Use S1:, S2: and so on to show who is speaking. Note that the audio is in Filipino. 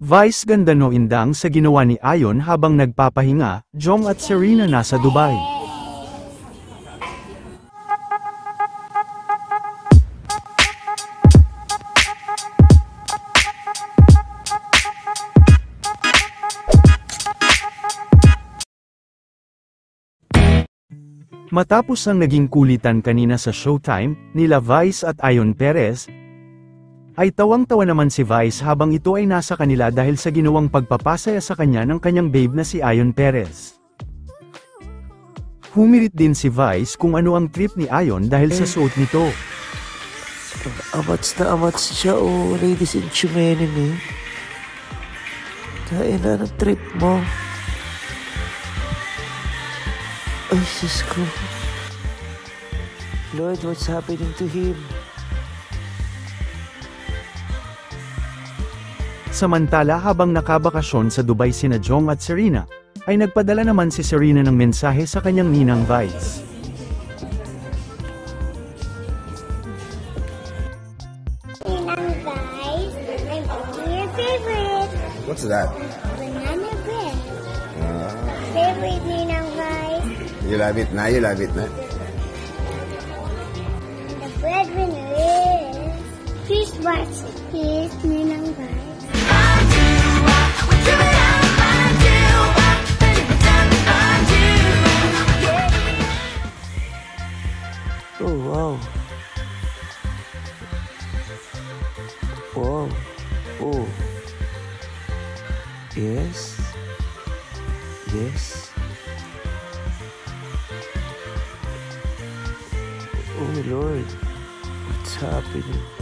S1: Vice ganda no indang sa ginawa ni Ayon habang nagpapahinga, Jong at Serena nasa Dubai. Matapos ang naging kulitan kanina sa Showtime, nila Vice at Ayon Perez, ay tawang-tawa naman si Vice habang ito ay nasa kanila dahil sa ginawang pagpapasaya sa kanya ng kanyang babe na si Ayon Perez. Humirit din si Vice kung ano ang trip ni Ayon dahil sa suot nito.
S2: Amats na amats siya ladies and gentlemen. Kain na ng trip mo. Ay, sis ko. Lord, what's happening to him?
S1: Samantala habang nakabakasyon sa Dubai sina Jong at Serena, ay nagpadala naman si Serena ng mensahe sa kanyang ninang Vice.
S3: Ninang Vice, I'm your favorite.
S4: What's that?
S3: Banana bread. Favorite Ninang Vice.
S4: You love it na? You love it na?
S3: The breadwinner is Chris Watts. He is Ninang Vice.
S2: Oh, wow. Wow. Oh. Yes. Yes. Oh, Lord. What's happening?